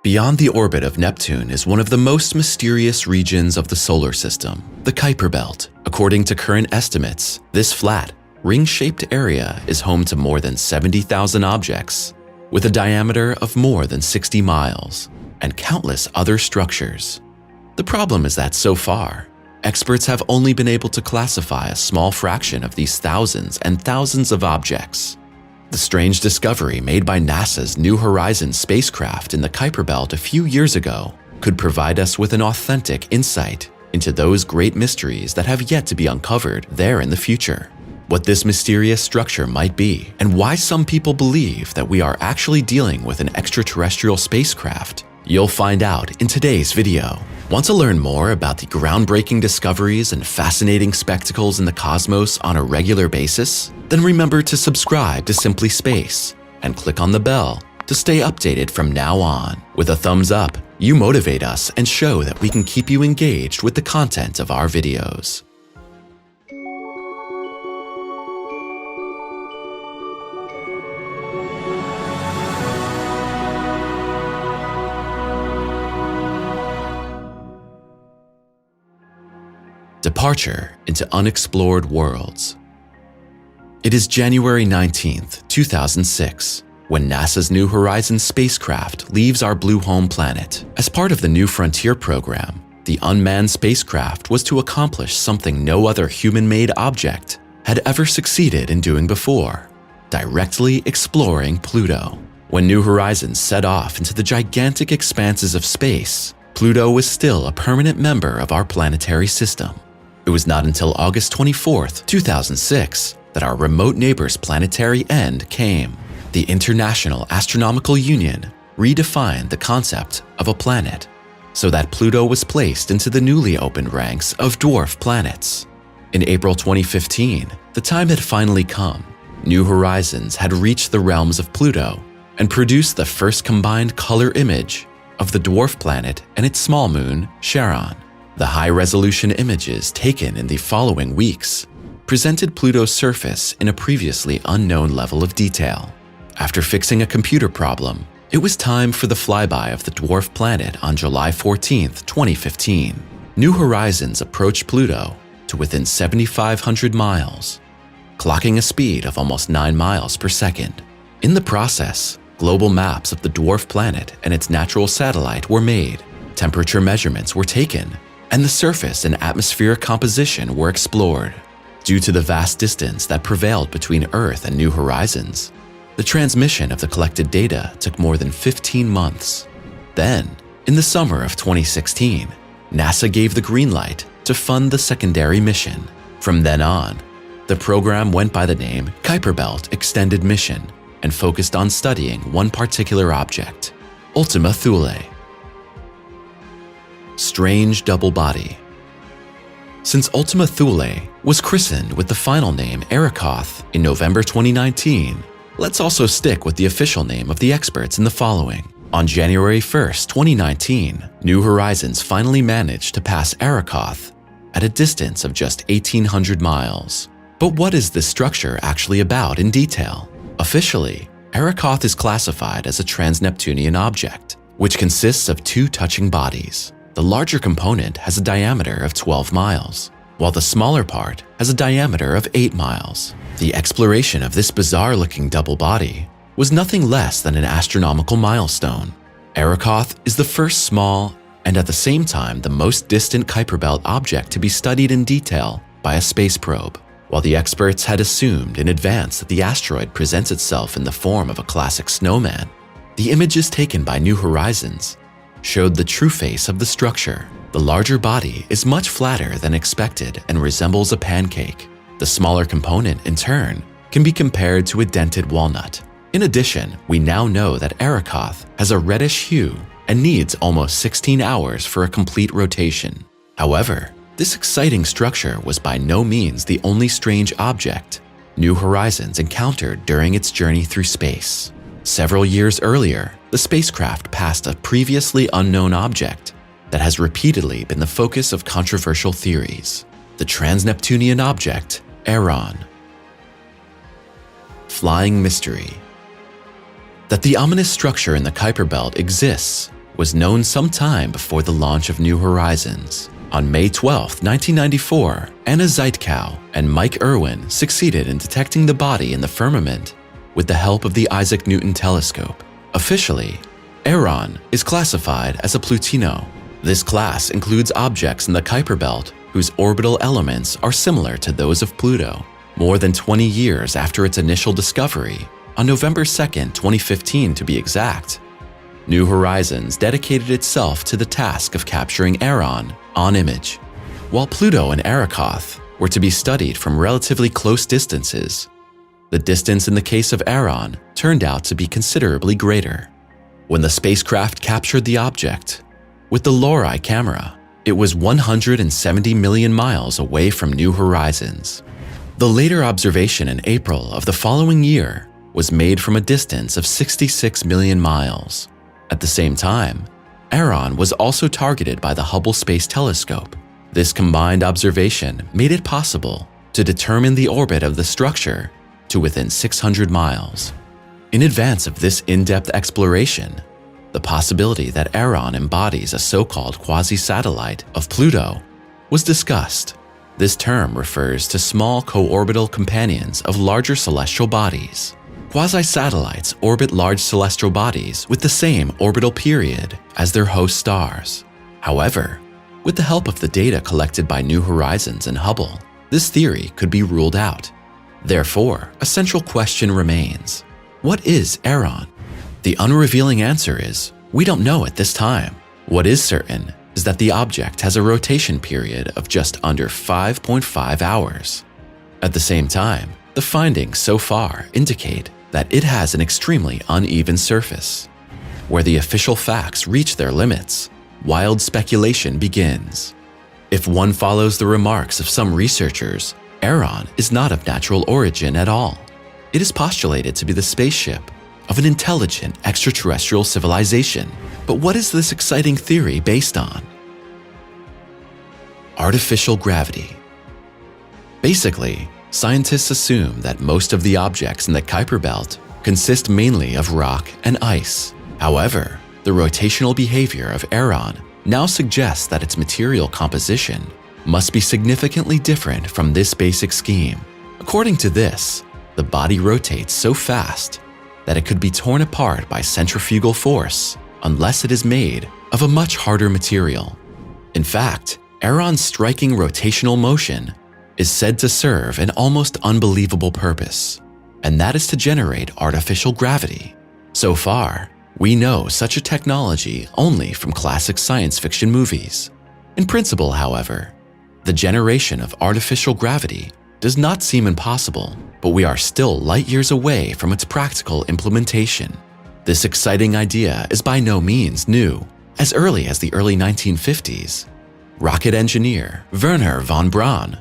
Beyond the orbit of Neptune is one of the most mysterious regions of the solar system, the Kuiper Belt. According to current estimates, this flat, ring-shaped area is home to more than 70,000 objects, with a diameter of more than 60 miles, and countless other structures. The problem is that so far, experts have only been able to classify a small fraction of these thousands and thousands of objects. The strange discovery made by NASA's New Horizons spacecraft in the Kuiper Belt a few years ago could provide us with an authentic insight into those great mysteries that have yet to be uncovered there in the future. What this mysterious structure might be, and why some people believe that we are actually dealing with an extraterrestrial spacecraft, you'll find out in today's video. Want to learn more about the groundbreaking discoveries and fascinating spectacles in the cosmos on a regular basis? Then remember to subscribe to Simply Space and click on the bell to stay updated from now on. With a thumbs up, you motivate us and show that we can keep you engaged with the content of our videos. Departure into unexplored worlds. It is January 19th, 2006, when NASA's New Horizons spacecraft leaves our blue home planet. As part of the New Frontier program, the unmanned spacecraft was to accomplish something no other human-made object had ever succeeded in doing before: directly exploring Pluto. When New Horizons set off into the gigantic expanses of space, Pluto was still a permanent member of our planetary system. It was not until August 24th, 2006, that our remote neighbor's planetary end came. The International Astronomical Union redefined the concept of a planet, so that Pluto was placed into the newly opened ranks of dwarf planets. In April 2015, the time had finally come. New Horizons had reached the realms of Pluto and produced the first combined color image of the dwarf planet and its small moon, Charon. The high-resolution images taken in the following weeks presented Pluto's surface in a previously unknown level of detail. After fixing a computer problem, it was time for the flyby of the dwarf planet on July 14th, 2015. New Horizons approached Pluto to within 7,500 miles, clocking a speed of almost 9 miles per second. In the process, global maps of the dwarf planet and its natural satellite were made, temperature measurements were taken, and the surface and atmospheric composition were explored. Due to the vast distance that prevailed between Earth and New Horizons, the transmission of the collected data took more than 15 months. Then, in the summer of 2016, NASA gave the green light to fund the secondary mission. From then on, the program went by the name Kuiper Belt Extended Mission and focused on studying one particular object, Ultima Thule. Strange double body. Since Ultima Thule was christened with the final name Arrokoth in November 2019, let's also stick with the official name of the experts in the following. On January 1st, 2019, New Horizons finally managed to pass Arrokoth at a distance of just 1,800 miles. But what is this structure actually about in detail? Officially, Arrokoth is classified as a trans-Neptunian object, which consists of two touching bodies. The larger component has a diameter of 12 miles, while the smaller part has a diameter of 8 miles. The exploration of this bizarre-looking double body was nothing less than an astronomical milestone. Arrokoth is the first small and at the same time the most distant Kuiper Belt object to be studied in detail by a space probe. While the experts had assumed in advance that the asteroid presents itself in the form of a classic snowman, the images taken by New Horizons showed the true face of the structure. The larger body is much flatter than expected and resembles a pancake. The smaller component, in turn, can be compared to a dented walnut. In addition, we now know that Arrokoth has a reddish hue and needs almost 16 hours for a complete rotation. However, this exciting structure was by no means the only strange object New Horizons encountered during its journey through space. Several years earlier, the spacecraft passed a previously unknown object that has repeatedly been the focus of controversial theories: the trans-Neptunian object, Aeron. Flying mystery. That the ominous structure in the Kuiper Belt exists was known some time before the launch of New Horizons. On May 12, 1994, Anna Zeitkow and Mike Irwin succeeded in detecting the body in the firmament with the help of the Isaac Newton telescope. Officially, Eron is classified as a Plutino. This class includes objects in the Kuiper Belt whose orbital elements are similar to those of Pluto. More than 20 years after its initial discovery, on November 2, 2015 to be exact, New Horizons dedicated itself to the task of capturing Eron on image. While Pluto and Arrokoth were to be studied from relatively close distances, the distance in the case of Eron turned out to be considerably greater. When the spacecraft captured the object, with the LORI camera, it was 170 million miles away from New Horizons. The later observation in April of the following year was made from a distance of 66 million miles. At the same time, Eron was also targeted by the Hubble Space Telescope. This combined observation made it possible to determine the orbit of the structure to within 600 miles. In advance of this in-depth exploration, the possibility that Eron embodies a so-called quasi-satellite of Pluto was discussed. This term refers to small co-orbital companions of larger celestial bodies. Quasi-satellites orbit large celestial bodies with the same orbital period as their host stars. However, with the help of the data collected by New Horizons and Hubble, this theory could be ruled out. Therefore, a central question remains: what is Eron? The unrevealing answer is, we don't know at this time. What is certain is that the object has a rotation period of just under 5.5 hours. At the same time, the findings so far indicate that it has an extremely uneven surface. Where the official facts reach their limits, wild speculation begins. If one follows the remarks of some researchers, Eron is not of natural origin at all. It is postulated to be the spaceship of an intelligent extraterrestrial civilization. But what is this exciting theory based on? Artificial gravity. Basically, scientists assume that most of the objects in the Kuiper Belt consist mainly of rock and ice. However, the rotational behavior of Eron now suggests that its material composition must be significantly different from this basic scheme. According to this, the body rotates so fast that it could be torn apart by centrifugal force unless it is made of a much harder material. In fact, Eron's striking rotational motion is said to serve an almost unbelievable purpose, and that is to generate artificial gravity. So far, we know such a technology only from classic science fiction movies. In principle, however, the generation of artificial gravity does not seem impossible, but we are still light years away from its practical implementation. This exciting idea is by no means new. As early as the early 1950s, rocket engineer Wernher von Braun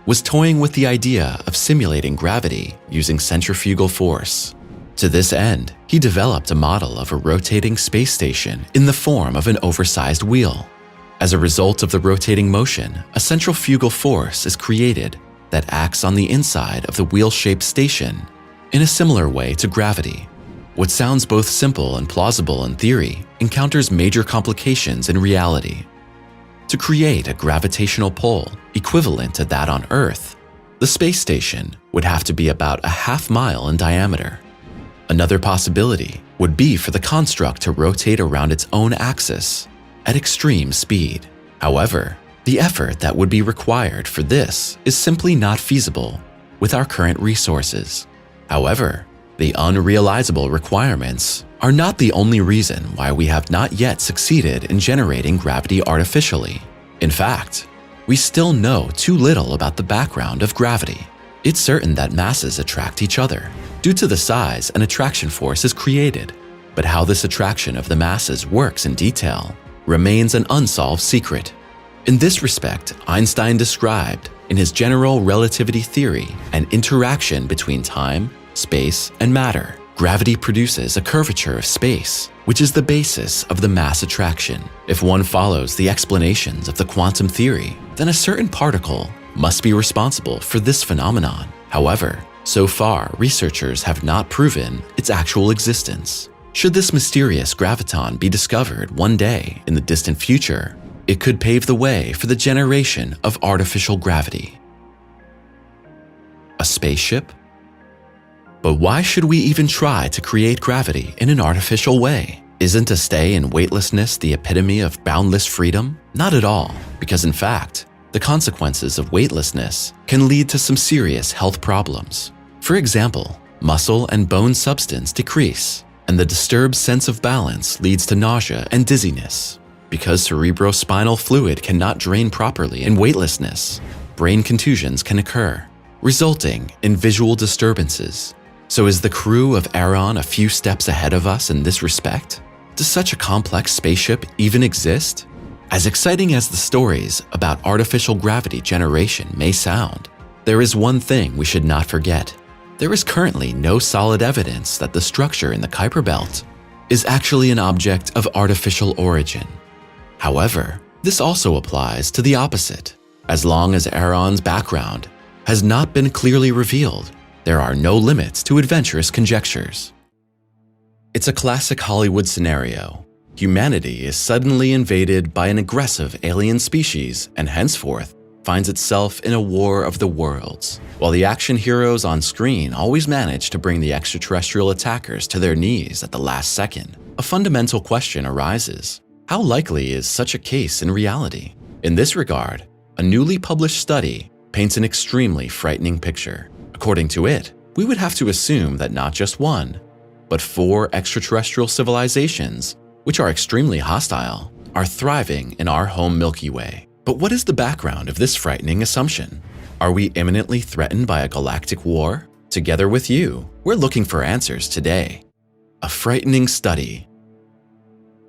was toying with the idea of simulating gravity using centrifugal force. To this end, he developed a model of a rotating space station in the form of an oversized wheel. As a result of the rotating motion, a centrifugal force is created that acts on the inside of the wheel-shaped station in a similar way to gravity. What sounds both simple and plausible in theory encounters major complications in reality. To create a gravitational pull equivalent to that on Earth, the space station would have to be about a half-mile in diameter. Another possibility would be for the construct to rotate around its own axis at extreme speed. However, the effort that would be required for this is simply not feasible with our current resources. However, the unrealizable requirements are not the only reason why we have not yet succeeded in generating gravity artificially. In fact, we still know too little about the background of gravity. It's certain that masses attract each other. Due to the size, an attraction force is created, but how this attraction of the masses works in detail remains an unsolved secret. In this respect, Einstein described in his general relativity theory an interaction between time, space, and matter. Gravity produces a curvature of space, which is the basis of the mass attraction. If one follows the explanations of the quantum theory, then a certain particle must be responsible for this phenomenon. However, so far, researchers have not proven its actual existence. Should this mysterious graviton be discovered one day in the distant future, it could pave the way for the generation of artificial gravity. A spaceship? But why should we even try to create gravity in an artificial way? Isn't a stay in weightlessness the epitome of boundless freedom? Not at all, because in fact, the consequences of weightlessness can lead to some serious health problems. For example, muscle and bone substance decrease, and the disturbed sense of balance leads to nausea and dizziness. Because cerebrospinal fluid cannot drain properly in weightlessness, brain contusions can occur, resulting in visual disturbances. So is the crew of Aeron a few steps ahead of us in this respect? Does such a complex spaceship even exist? As exciting as the stories about artificial gravity generation may sound, there is one thing we should not forget. There is currently no solid evidence that the structure in the Kuiper Belt is actually an object of artificial origin. However, this also applies to the opposite. As long as Aeron's background has not been clearly revealed, there are no limits to adventurous conjectures. It's a classic Hollywood scenario. Humanity is suddenly invaded by an aggressive alien species and henceforth finds itself in a war of the worlds. While the action heroes on screen always manage to bring the extraterrestrial attackers to their knees at the last second, a fundamental question arises. How likely is such a case in reality? In this regard, a newly published study paints an extremely frightening picture. According to it, we would have to assume that not just one, but 4 extraterrestrial civilizations, which are extremely hostile, are thriving in our home Milky Way. But what is the background of this frightening assumption? Are we imminently threatened by a galactic war? Together with you, we're looking for answers today. A frightening study.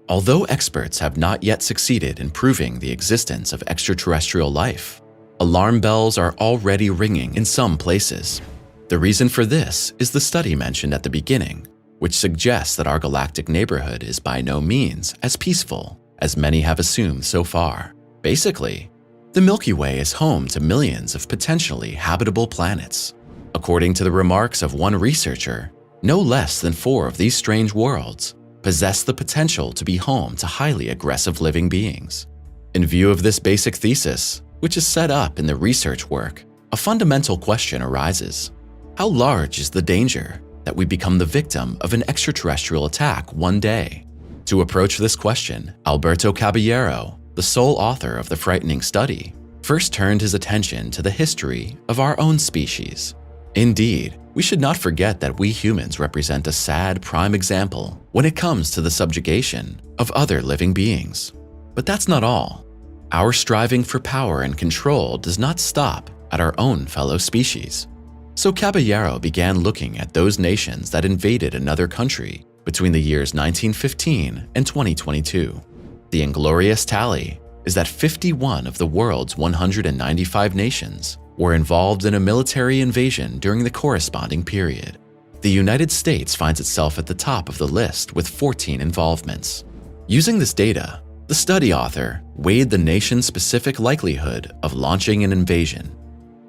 Although experts have not yet succeeded in proving the existence of extraterrestrial life, alarm bells are already ringing in some places. The reason for this is the study mentioned at the beginning, which suggests that our galactic neighborhood is by no means as peaceful as many have assumed so far. Basically, the Milky Way is home to millions of potentially habitable planets. According to the remarks of one researcher, no less than 4 of these strange worlds possess the potential to be home to highly aggressive living beings. In view of this basic thesis, which is set up in the research work, a fundamental question arises. How large is the danger that we become the victim of an extraterrestrial attack one day? To approach this question, Alberto Caballero, the sole author of the frightening study, first turned his attention to the history of our own species. Indeed, we should not forget that we humans represent a sad prime example when it comes to the subjugation of other living beings. But that's not all. Our striving for power and control does not stop at our own fellow species. So Caballero began looking at those nations that invaded another country between the years 1915 and 2022. The inglorious tally is that 51 of the world's 195 nations were involved in a military invasion during the corresponding period. The United States finds itself at the top of the list with 14 involvements. Using this data, the study author weighed the nation's specific likelihood of launching an invasion.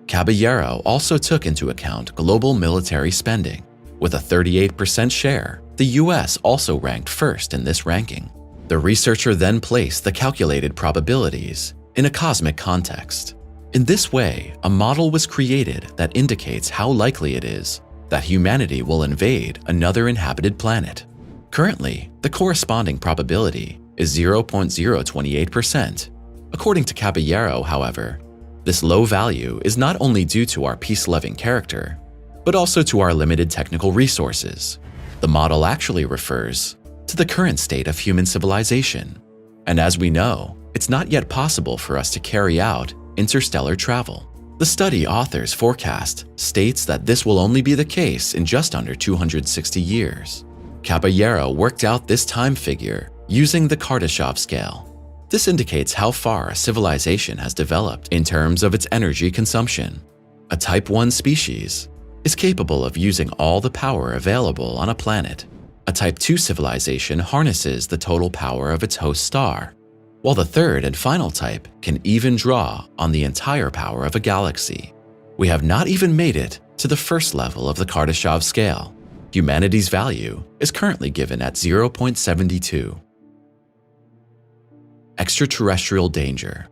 Caballero also took into account global military spending. With a 38% share, the US also ranked first in this ranking. The researcher then placed the calculated probabilities in a cosmic context. In this way, a model was created that indicates how likely it is that humanity will invade another inhabited planet. Currently, the corresponding probability is 0.028%. According to Caballero, however, this low value is not only due to our peace-loving character, but also to our limited technical resources. The model actually refers to the current state of human civilization. And as we know, it's not yet possible for us to carry out interstellar travel. The study author's forecast states that this will only be the case in just under 260 years. Caballero worked out this time figure using the Kardashev scale. This indicates how far a civilization has developed in terms of its energy consumption. A Type 1 species is capable of using all the power available on a planet. A Type 2 civilization harnesses the total power of its host star, while the third and final type can even draw on the entire power of a galaxy. We have not even made it to the first level of the Kardashev scale. humanity's value is currently given at 0.72. Extraterrestrial danger.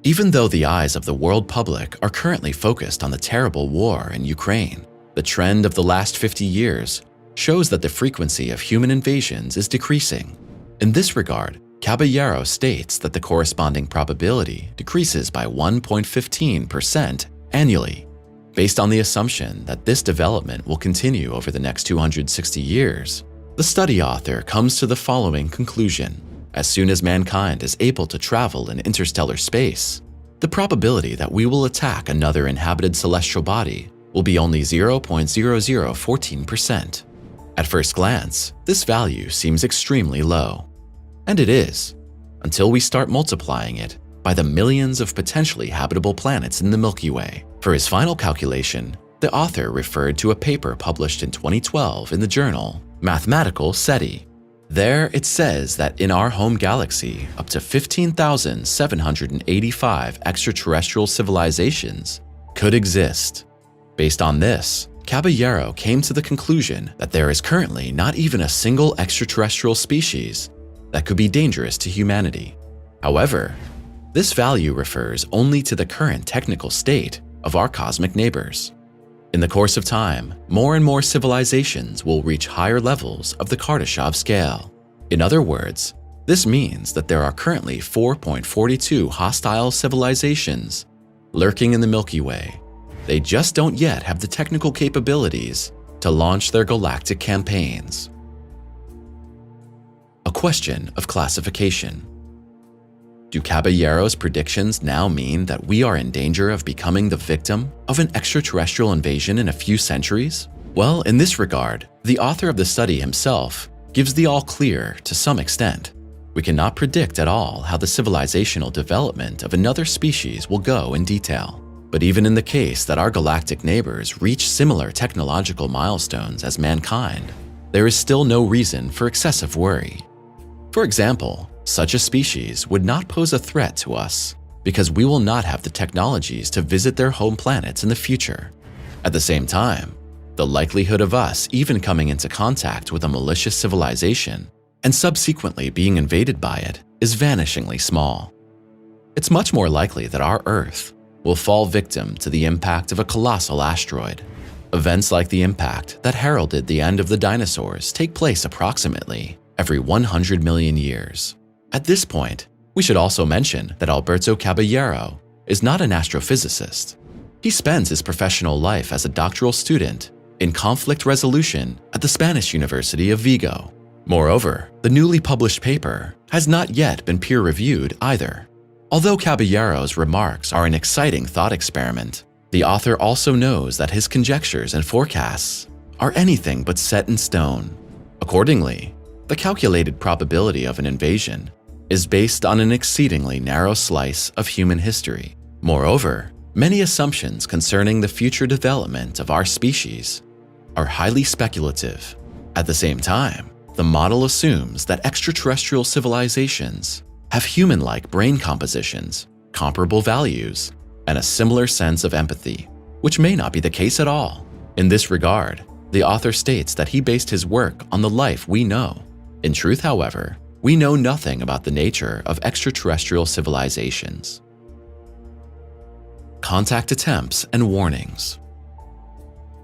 Even though the eyes of the world public are currently focused on the terrible war in Ukraine, the trend of the last 50 years shows that the frequency of human invasions is decreasing. In this regard, Caballero states that the corresponding probability decreases by 1.15% annually, based on the assumption that this development will continue over the next 260 years. The study author comes to the following conclusion. As soon as mankind is able to travel in interstellar space, the probability that we will attack another inhabited celestial body will be only 0.0014%. At first glance, this value seems extremely low. And it is, until we start multiplying it by the millions of potentially habitable planets in the Milky Way. For his final calculation, the author referred to a paper published in 2012 in the journal Mathematical SETI. There it says that in our home galaxy, up to 15,785 extraterrestrial civilizations could exist. Based on this, Caballero came to the conclusion that there is currently not even a single extraterrestrial species that could be dangerous to humanity. However, this value refers only to the current technical state of our cosmic neighbors. In the course of time, more and more civilizations will reach higher levels of the Kardashev scale. In other words, this means that there are currently 4.42 hostile civilizations lurking in the Milky Way. They just don't yet have the technical capabilities to launch their galactic campaigns. A question of classification. Do Caballero's predictions now mean that we are in danger of becoming the victim of an extraterrestrial invasion in a few centuries? Well, in this regard, the author of the study himself gives the all clear to some extent. We cannot predict at all how the civilizational development of another species will go in detail. But even in the case that our galactic neighbors reach similar technological milestones as mankind, there is still no reason for excessive worry. For example, such a species would not pose a threat to us because we will not have the technologies to visit their home planets in the future. At the same time, the likelihood of us even coming into contact with a malicious civilization and subsequently being invaded by it is vanishingly small. It's much more likely that our Earth will fall victim to the impact of a colossal asteroid. Events like the impact that heralded the end of the dinosaurs take place approximately every 100 million years. At this point, we should also mention that Alberto Caballero is not an astrophysicist. He spends his professional life as a doctoral student in conflict resolution at the Spanish University of Vigo. Moreover, the newly published paper has not yet been peer-reviewed either. Although Caballero's remarks are an exciting thought experiment, the author also knows that his conjectures and forecasts are anything but set in stone. Accordingly, the calculated probability of an invasion is based on an exceedingly narrow slice of human history. Moreover, many assumptions concerning the future development of our species are highly speculative. At the same time, the model assumes that extraterrestrial civilizations have human-like brain compositions, comparable values, and a similar sense of empathy, which may not be the case at all. In this regard, the author states that he based his work on the life we know. In truth, however, we know nothing about the nature of extraterrestrial civilizations. Contact attempts and warnings.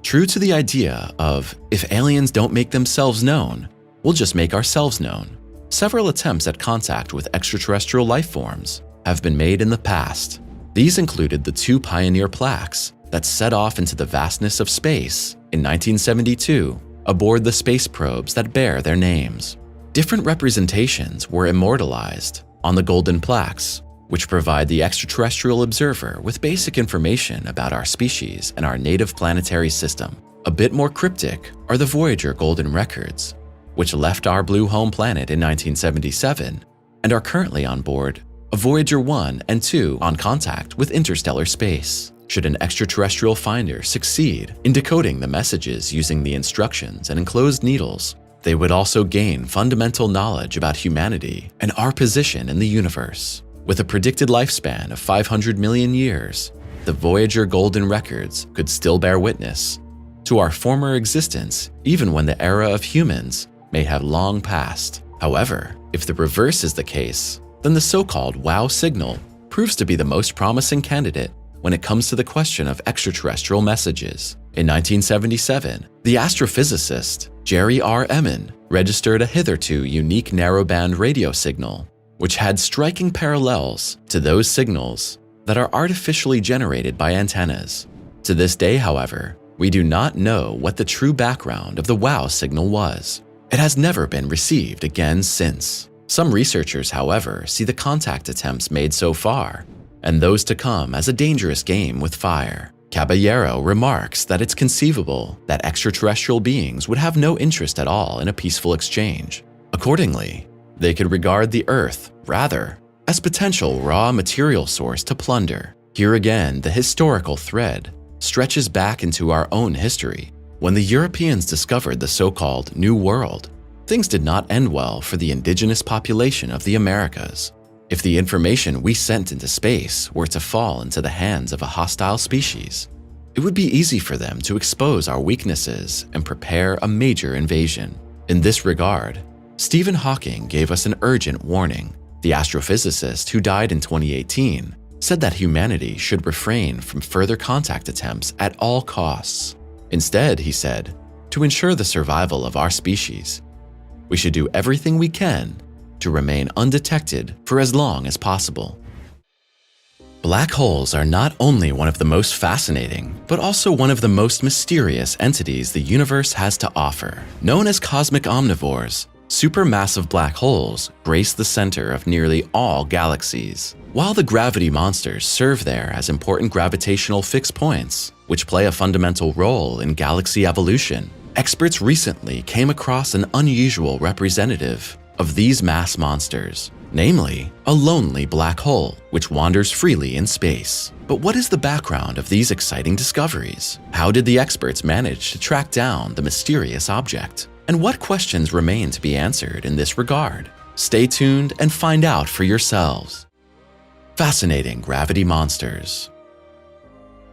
True to the idea of, if aliens don't make themselves known, we'll just make ourselves known, several attempts at contact with extraterrestrial life forms have been made in the past. These included the 2 Pioneer plaques that set off into the vastness of space in 1972 aboard the space probes that bear their names. Different representations were immortalized on the golden plaques, which provide the extraterrestrial observer with basic information about our species and our native planetary system. A bit more cryptic are the Voyager golden records, which left our blue home planet in 1977 and are currently on board a Voyager 1 and 2 on contact with interstellar space. Should an extraterrestrial finder succeed in decoding the messages using the instructions and enclosed needles, they would also gain fundamental knowledge about humanity and our position in the universe. With a predicted lifespan of 500 million years, the Voyager golden records could still bear witness to our former existence, even when the era of humans may have long passed. However, if the reverse is the case, then the so-called WOW signal proves to be the most promising candidate when it comes to the question of extraterrestrial messages. In 1977, the astrophysicist Jerry R. Emin registered a hitherto unique narrowband radio signal, which had striking parallels to those signals that are artificially generated by antennas. To this day, however, we do not know what the true background of the WOW signal was. It has never been received again since. Some researchers, however, see the contact attempts made so far and those to come as a dangerous game with fire. Caballero remarks that it's conceivable that extraterrestrial beings would have no interest at all in a peaceful exchange. Accordingly, they could regard the Earth, rather, as potential raw material source to plunder. Here again, the historical thread stretches back into our own history. When the Europeans discovered the so-called New World, things did not end well for the indigenous population of the Americas. If the information we sent into space were to fall into the hands of a hostile species, it would be easy for them to expose our weaknesses and prepare a major invasion. In this regard, Stephen Hawking gave us an urgent warning. The astrophysicist who died in 2018 said that humanity should refrain from further contact attempts at all costs. Instead, he said, to ensure the survival of our species, we should do everything we can to remain undetected for as long as possible. Black holes are not only one of the most fascinating, but also one of the most mysterious entities the universe has to offer. Known as cosmic omnivores, supermassive black holes grace the center of nearly all galaxies. While the gravity monsters serve there as important gravitational fixed points, which play a fundamental role in galaxy evolution, experts recently came across an unusual representative of these mass monsters, namely a lonely black hole which wanders freely in space. But what is the background of these exciting discoveries? How did the experts manage to track down the mysterious object? And what questions remain to be answered in this regard? Stay tuned and find out for yourselves. Fascinating gravity monsters.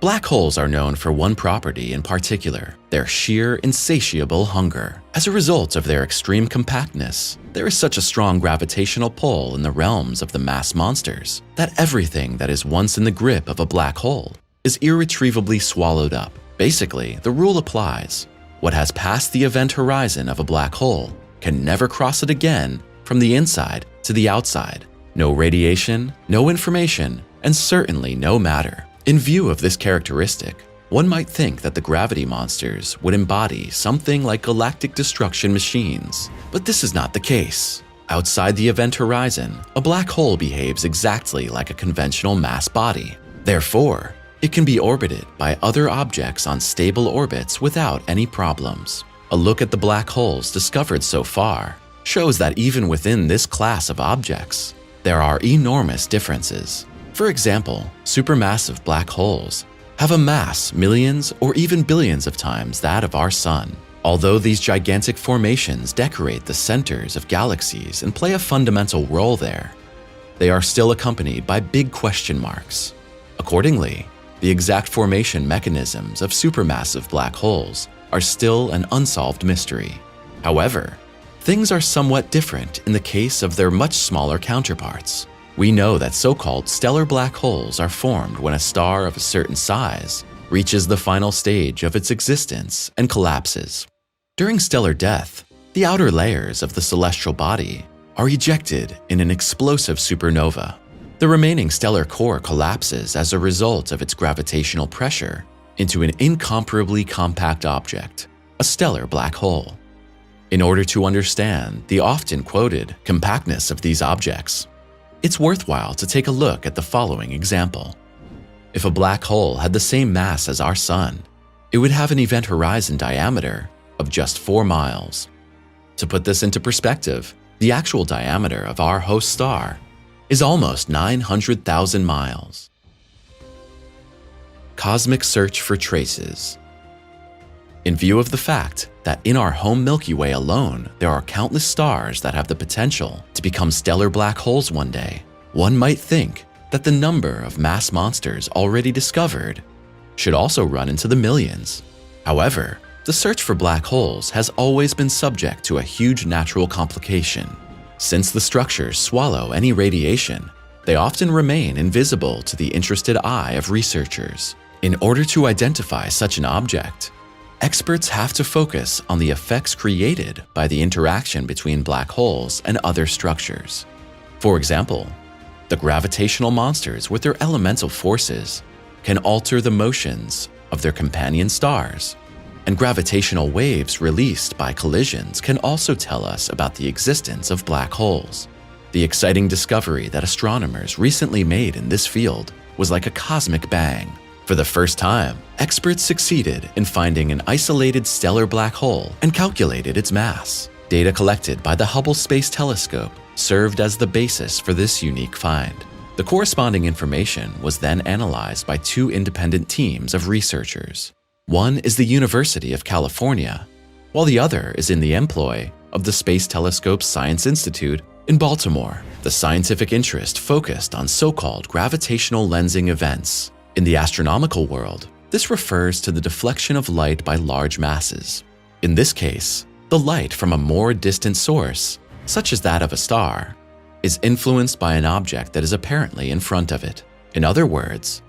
Black holes are known for one property in particular, their sheer, insatiable hunger. As a result of their extreme compactness, there is such a strong gravitational pull in the realms of the mass monsters that everything that is once in the grip of a black hole is irretrievably swallowed up. Basically, the rule applies. What has passed the event horizon of a black hole can never cross it again from the inside to the outside. No radiation, no information, and certainly no matter. In view of this characteristic, one might think that the gravity monsters would embody something like galactic destruction machines, but this is not the case. Outside the event horizon, a black hole behaves exactly like a conventional mass body. Therefore, it can be orbited by other objects on stable orbits without any problems. A look at the black holes discovered so far shows that even within this class of objects, there are enormous differences. For example, supermassive black holes have a mass millions or even billions of times that of our Sun. Although these gigantic formations decorate the centers of galaxies and play a fundamental role there, they are still accompanied by big question marks. Accordingly, the exact formation mechanisms of supermassive black holes are still an unsolved mystery. However, things are somewhat different in the case of their much smaller counterparts. We know that so-called stellar black holes are formed when a star of a certain size reaches the final stage of its existence and collapses. During stellar death, the outer layers of the celestial body are ejected in an explosive supernova. The remaining stellar core collapses as a result of its gravitational pressure into an incomparably compact object, a stellar black hole. In order to understand the often quoted compactness of these objects, it's worthwhile to take a look at the following example. If a black hole had the same mass as our Sun, it would have an event horizon diameter of just 4 miles. To put this into perspective, the actual diameter of our host star is almost 900,000 miles. Cosmic search for traces. In view of the fact that in our home Milky Way alone, there are countless stars that have the potential to become stellar black holes one day, one might think that the number of mass monsters already discovered should also run into the millions. However, the search for black holes has always been subject to a huge natural complication. Since the structures swallow any radiation, they often remain invisible to the interested eye of researchers. In order to identify such an object, experts have to focus on the effects created by the interaction between black holes and other structures. For example, the gravitational monsters with their elemental forces can alter the motions of their companion stars, and gravitational waves released by collisions can also tell us about the existence of black holes. The exciting discovery that astronomers recently made in this field was like a cosmic bang. For the first time, experts succeeded in finding an isolated stellar black hole and calculated its mass. Data collected by the Hubble Space Telescope served as the basis for this unique find. The corresponding information was then analyzed by two independent teams of researchers. One is the University of California, while the other is in the employ of the Space Telescope Science Institute in Baltimore. The scientific interest focused on so-called gravitational lensing events. In the astronomical world, this refers to the deflection of light by large masses. In this case, the light from a more distant source, such as that of a star, is influenced by an object that is apparently in front of it. In other words,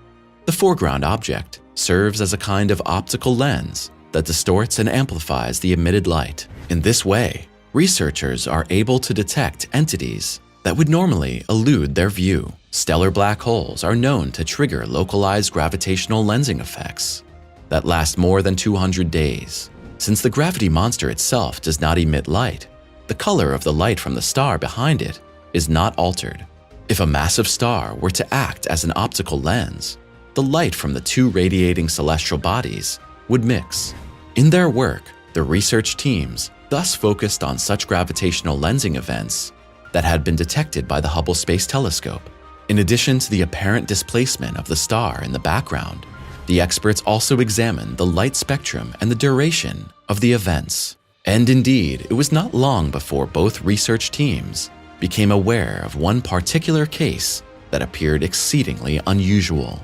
the foreground object serves as a kind of optical lens that distorts and amplifies the emitted light. In this way, researchers are able to detect entities that would normally elude their view. Stellar black holes are known to trigger localized gravitational lensing effects that last more than 200 days. Since the gravity monster itself does not emit light, the color of the light from the star behind it is not altered. If a massive star were to act as an optical lens, the light from the two radiating celestial bodies would mix. In their work, the research teams thus focused on such gravitational lensing events that had been detected by the Hubble Space Telescope. In addition to the apparent displacement of the star in the background, the experts also examined the light spectrum and the duration of the events. And indeed, it was not long before both research teams became aware of one particular case that appeared exceedingly unusual.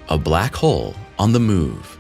A black hole on the move.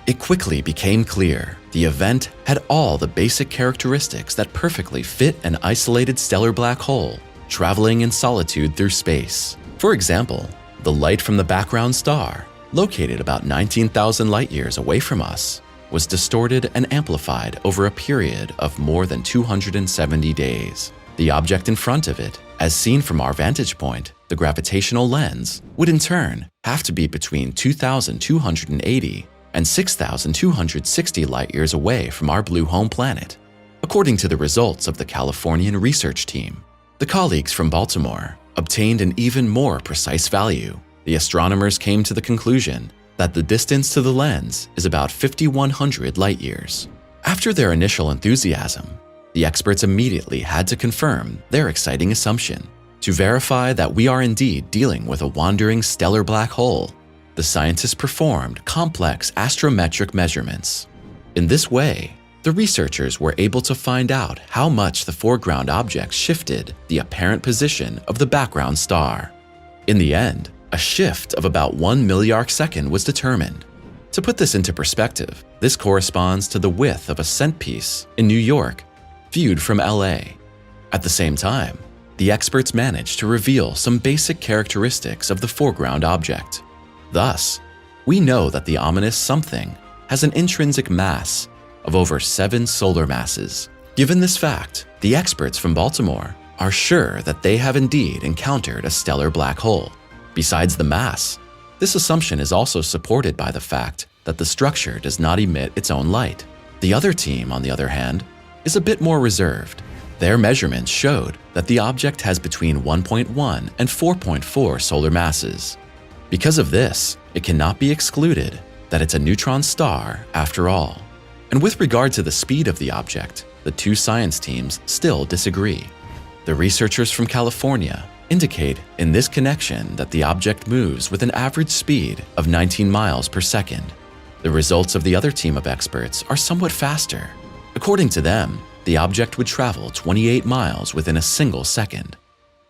It quickly became clear the event had all the basic characteristics that perfectly fit an isolated stellar black hole traveling in solitude through space. For example, the light from the background star, located about 19,000 light-years away from us, was distorted and amplified over a period of more than 270 days. The object in front of it, as seen from our vantage point, the gravitational lens, would in turn have to be between 2,280 and 6,260 light-years away from our blue home planet. According to the results of the Californian research team, the colleagues from Baltimore obtained an even more precise value. The astronomers came to the conclusion that the distance to the lens is about 5,100 light-years. After their initial enthusiasm, the experts immediately had to confirm their exciting assumption. To verify that we are indeed dealing with a wandering stellar black hole, the scientists performed complex astrometric measurements. In this way, the researchers were able to find out how much the foreground object shifted the apparent position of the background star. In the end, a shift of about 1 milliarcsecond was determined. To put this into perspective, this corresponds to the width of a cent piece in New York, viewed from LA. At the same time, the experts managed to reveal some basic characteristics of the foreground object. Thus, we know that the ominous something has an intrinsic mass of over 7 solar masses. Given this fact, the experts from Baltimore are sure that they have indeed encountered a stellar black hole. Besides the mass, this assumption is also supported by the fact that the structure does not emit its own light. The other team, on the other hand, is a bit more reserved. Their measurements showed that the object has between 1.1 and 4.4 solar masses. Because of this, it cannot be excluded that it's a neutron star after all. And with regard to the speed of the object, the two science teams still disagree. The researchers from California indicate in this connection that the object moves with an average speed of 19 miles per second. The results of the other team of experts are somewhat faster. According to them, the object would travel 28 miles within a single second.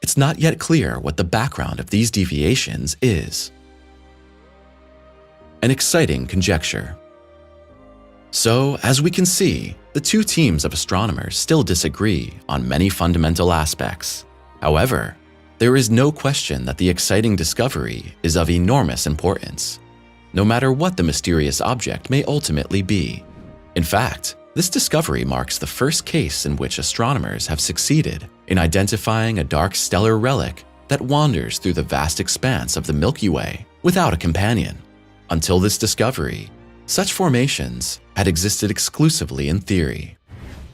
It's not yet clear what the background of these deviations is. an exciting conjecture. So, as we can see, the two teams of astronomers still disagree on many fundamental aspects. However, there is no question that the exciting discovery is of enormous importance, no matter what the mysterious object may ultimately be. In fact, this discovery marks the first case in which astronomers have succeeded in identifying a dark stellar relic that wanders through the vast expanse of the Milky Way without a companion. Until this discovery, such formations had existed exclusively in theory.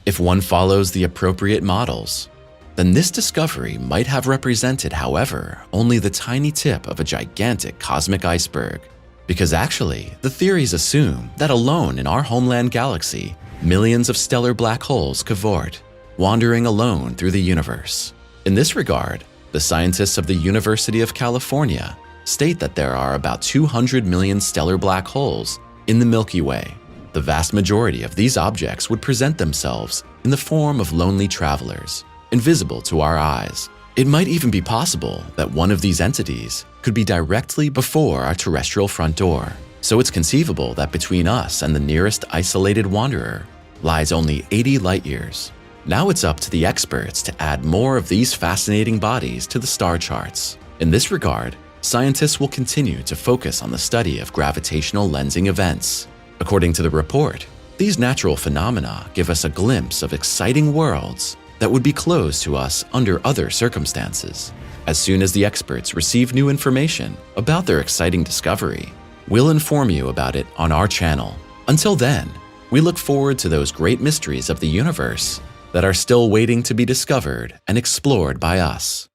If one follows the appropriate models, then this discovery might have represented, however, only the tiny tip of a gigantic cosmic iceberg. Because actually, the theories assume that alone in our homeland galaxy, millions of stellar black holes cavort, wandering alone through the universe. In this regard, the scientists of the University of California state that there are about 200 million stellar black holes in the Milky Way. The vast majority of these objects would present themselves in the form of lonely travelers, invisible to our eyes. It might even be possible that one of these entities could be directly before our terrestrial front door. So it's conceivable that between us and the nearest isolated wanderer lies only 80 light years. Now it's up to the experts to add more of these fascinating bodies to the star charts. In this regard, scientists will continue to focus on the study of gravitational lensing events. According to the report, these natural phenomena give us a glimpse of exciting worlds that would be closed to us under other circumstances. As soon as the experts receive new information about their exciting discovery, we'll inform you about it on our channel. Until then, we look forward to those great mysteries of the universe that are still waiting to be discovered and explored by us.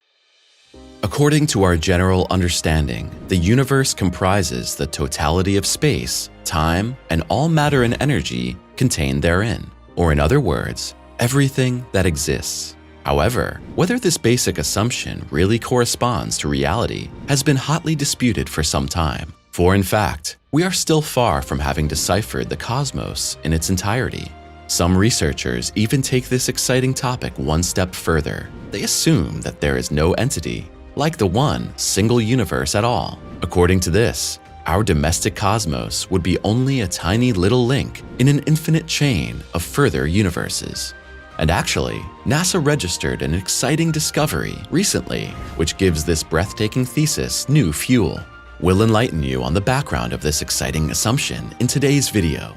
According to our general understanding, the universe comprises the totality of space, time, and all matter and energy contained therein, or in other words, everything that exists. However, whether this basic assumption really corresponds to reality has been hotly disputed for some time. For in fact, we are still far from having deciphered the cosmos in its entirety. Some researchers even take this exciting topic one step further. They assume that there is no entity like the one single universe at all. According to this, our domestic cosmos would be only a tiny little link in an infinite chain of further universes. And actually, NASA registered an exciting discovery recently, which gives this breathtaking thesis new fuel. We'll enlighten you on the background of this exciting assumption in today's video.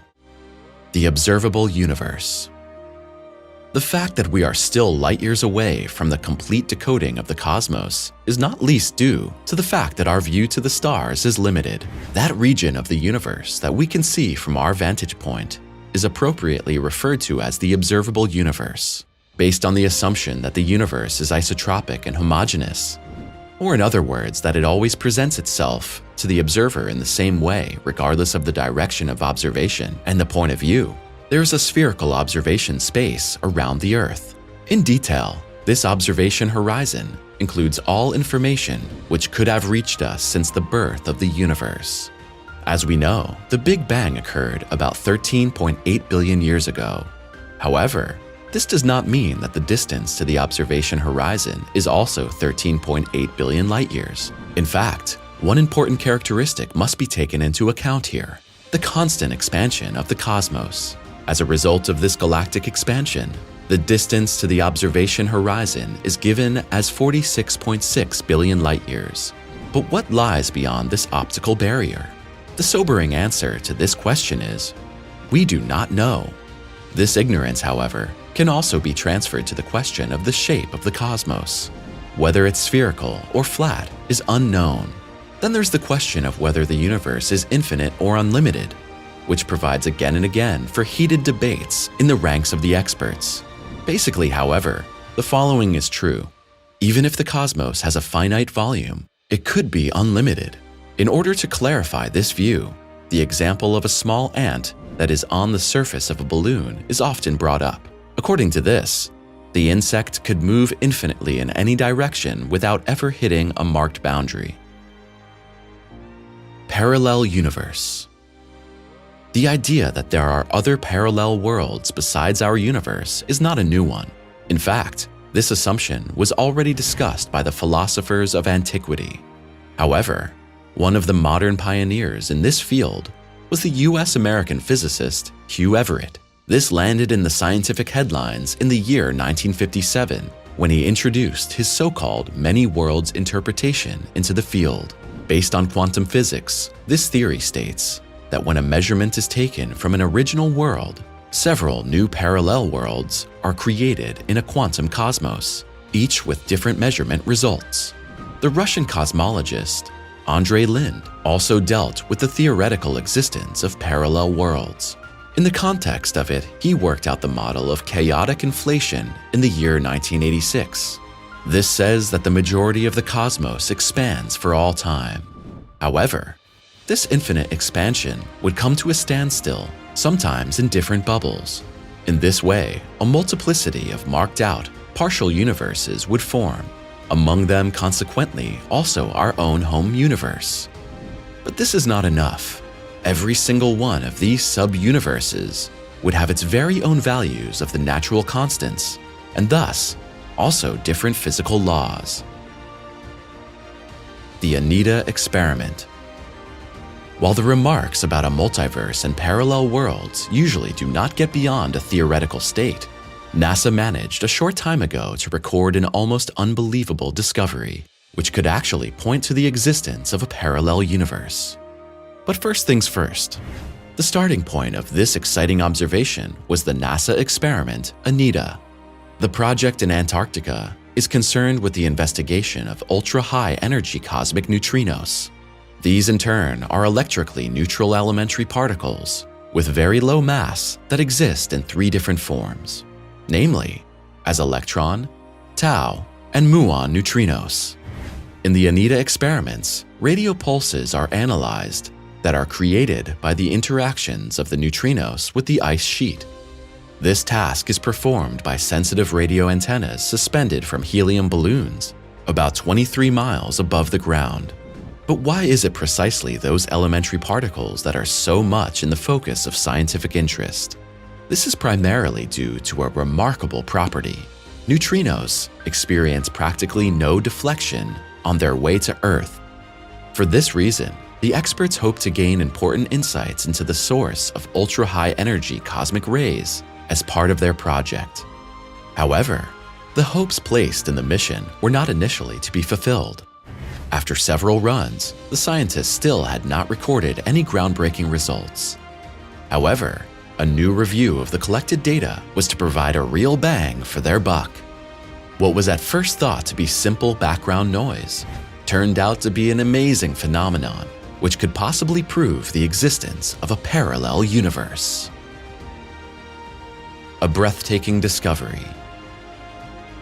The observable universe. The fact that we are still light years away from the complete decoding of the cosmos is not least due to the fact that our view to the stars is limited. That region of the universe that we can see from our vantage point is appropriately referred to as the observable universe, based on the assumption that the universe is isotropic and homogeneous, or in other words, that it always presents itself to the observer in the same way regardless of the direction of observation and the point of view. There is a spherical observation space around the Earth. In detail, this observation horizon includes all information which could have reached us since the birth of the universe. As we know, the Big Bang occurred about 13.8 billion years ago. However, this does not mean that the distance to the observation horizon is also 13.8 billion light years. In fact, one important characteristic must be taken into account here: the constant expansion of the cosmos. As a result of this galactic expansion, the distance to the observation horizon is given as 46.6 billion light years. But what lies beyond this optical barrier? The sobering answer to this question is, we do not know. This ignorance, however, can also be transferred to the question of the shape of the cosmos. Whether it's spherical or flat is unknown. Then there's the question of whether the universe is infinite or unlimited, which provides again and again for heated debates in the ranks of the experts. Basically, however, the following is true. Even if the cosmos has a finite volume, it could be unlimited. In order to clarify this view, the example of a small ant that is on the surface of a balloon is often brought up. According to this, the insect could move infinitely in any direction without ever hitting a marked boundary. Parallel universe. The idea that there are other parallel worlds besides our universe is not a new one. In fact, this assumption was already discussed by the philosophers of antiquity. However, One of the modern pioneers in this field was the US-American physicist Hugh Everett. This landed in the scientific headlines in the year 1957 when he introduced his so-called many worlds interpretation into the field. Based on quantum physics, this theory states that when a measurement is taken from an original world, several new parallel worlds are created in a quantum cosmos, each with different measurement results. The Russian cosmologist Andrei Lind also dealt with the theoretical existence of parallel worlds. In the context of it, he worked out the model of chaotic inflation in the year 1986. This says that the majority of the cosmos expands for all time. However, this infinite expansion would come to a standstill, sometimes in different bubbles. In this way, a multiplicity of marked out, partial universes would form, among them consequently also our own home universe. But this is not enough. Every single one of these sub-universes would have its very own values of the natural constants, and thus also different physical laws. The Anita Experiment. While the remarks about a multiverse and parallel worlds usually do not get beyond a theoretical state, NASA managed a short time ago to record an almost unbelievable discovery, which could actually point to the existence of a parallel universe. But first things first, the starting point of this exciting observation was the NASA experiment Anita. The project in Antarctica is concerned with the investigation of ultra-high energy cosmic neutrinos. These in turn are electrically neutral elementary particles with very low mass that exist in three different forms, namely as electron, tau, and muon neutrinos. In the Anita experiments, radio pulses are analyzed that are created by the interactions of the neutrinos with the ice sheet. This task is performed by sensitive radio antennas suspended from helium balloons about 23 miles above the ground. But why is it precisely those elementary particles that are so much in the focus of scientific interest? This is primarily due to a remarkable property. Neutrinos experience practically no deflection on their way to Earth. For this reason, the experts hope to gain important insights into the source of ultra-high energy cosmic rays as part of their project. However, the hopes placed in the mission were not initially to be fulfilled. After several runs, the scientists still had not recorded any groundbreaking results. However, a new review of the collected data was to provide a real bang for their buck. What was at first thought to be simple background noise turned out to be an amazing phenomenon which could possibly prove the existence of a parallel universe. A breathtaking discovery.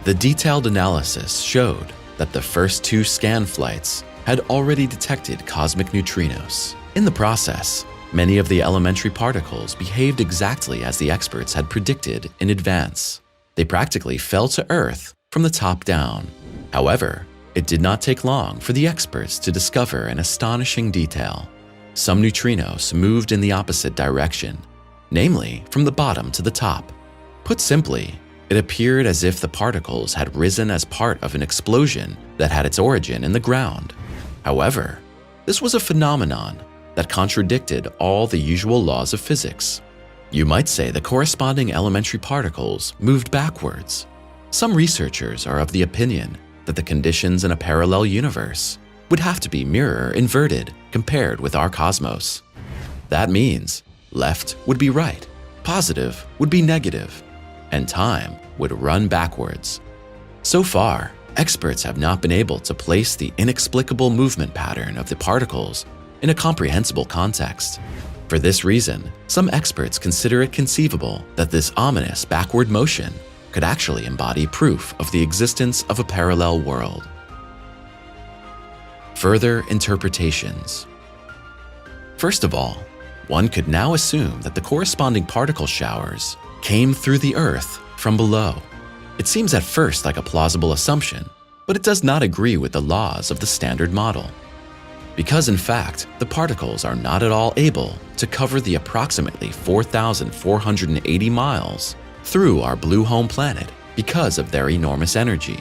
The detailed analysis showed that the first two scan flights had already detected cosmic neutrinos. In the process, many of the elementary particles behaved exactly as the experts had predicted in advance. They practically fell to Earth from the top down. However, it did not take long for the experts to discover an astonishing detail. Some neutrinos moved in the opposite direction, namely from the bottom to the top. Put simply, it appeared as if the particles had risen as part of an explosion that had its origin in the ground. However, this was a phenomenon that contradicted all the usual laws of physics. You might say the corresponding elementary particles moved backwards. Some researchers are of the opinion that the conditions in a parallel universe would have to be mirror inverted compared with our cosmos. That means left would be right, positive would be negative, and time would run backwards. So far, experts have not been able to place the inexplicable movement pattern of the particles in a comprehensible context. For this reason, some experts consider it conceivable that this ominous backward motion could actually embody proof of the existence of a parallel world. Further interpretations. First of all, one could now assume that the corresponding particle showers came through the Earth from below. It seems at first like a plausible assumption, but it does not agree with the laws of the Standard Model. Because in fact, the particles are not at all able to cover the approximately 4,480 miles through our blue home planet because of their enormous energy.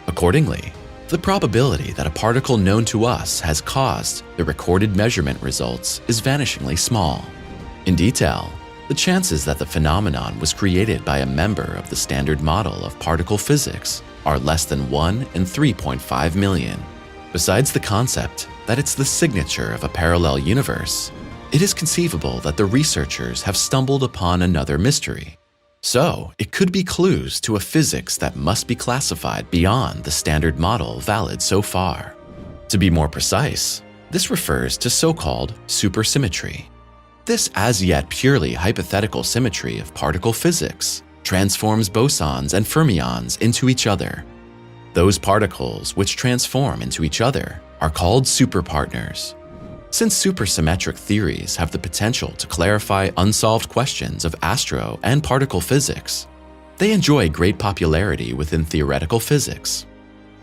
Accordingly, the probability that a particle known to us has caused the recorded measurement results is vanishingly small. In detail, the chances that the phenomenon was created by a member of the standard model of particle physics are less than 1 in 3.5 million. Besides the concept that it's the signature of a parallel universe, it is conceivable that the researchers have stumbled upon another mystery. So, it could be clues to a physics that must be classified beyond the standard model valid so far. To be more precise, this refers to so-called supersymmetry. This as yet purely hypothetical symmetry of particle physics transforms bosons and fermions into each other. Those particles which transform into each other are called superpartners. Since supersymmetric theories have the potential to clarify unsolved questions of astro and particle physics, they enjoy great popularity within theoretical physics.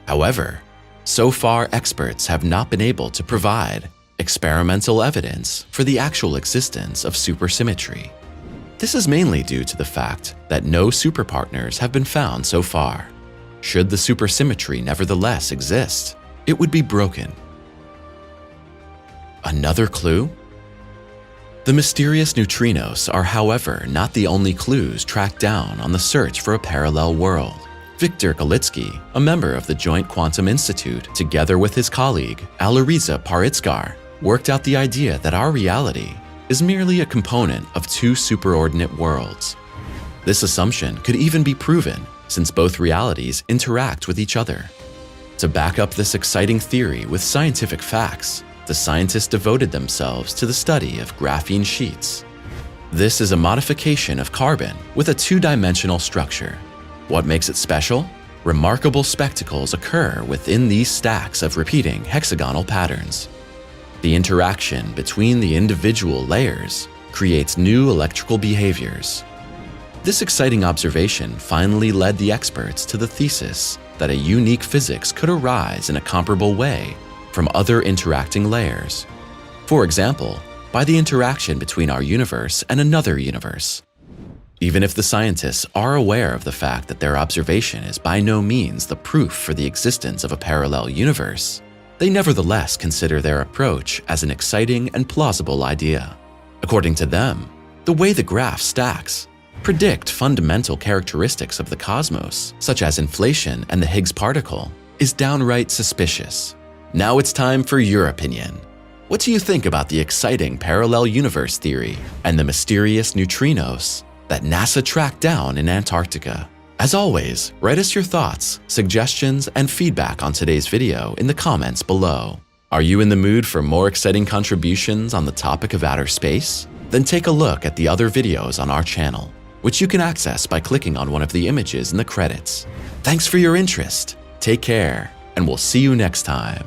However, so far experts have not been able to provide experimental evidence for the actual existence of supersymmetry. This is mainly due to the fact that no superpartners have been found so far. Should the supersymmetry nevertheless exist, it would be broken. Another clue? The mysterious neutrinos are, however, not the only clues tracked down on the search for a parallel world. Viktor Galitsky, a member of the Joint Quantum Institute, together with his colleague Alireza Paritsgar, worked out the idea that our reality is merely a component of two superordinate worlds. This assumption could even be proven since both realities interact with each other. To back up this exciting theory with scientific facts, the scientists devoted themselves to the study of graphene sheets. This is a modification of carbon with a two-dimensional structure. What makes it special? Remarkable spectacles occur within these stacks of repeating hexagonal patterns. The interaction between the individual layers creates new electrical behaviors. This exciting observation finally led the experts to the thesis that a unique physics could arise in a comparable way from other interacting layers. For example, by the interaction between our universe and another universe. Even if the scientists are aware of the fact that their observation is by no means the proof for the existence of a parallel universe, they nevertheless consider their approach as an exciting and plausible idea. According to them, the way the graph stacks predict fundamental characteristics of the cosmos, such as inflation and the Higgs particle, is downright suspicious. Now it's time for your opinion. What do you think about the exciting parallel universe theory and the mysterious neutrinos that NASA tracked down in Antarctica? As always, write us your thoughts, suggestions, and feedback on today's video in the comments below. Are you in the mood for more exciting contributions on the topic of outer space? Then take a look at the other videos on our channel, which you can access by clicking on one of the images in the credits. Thanks for your interest, take care, and we'll see you next time.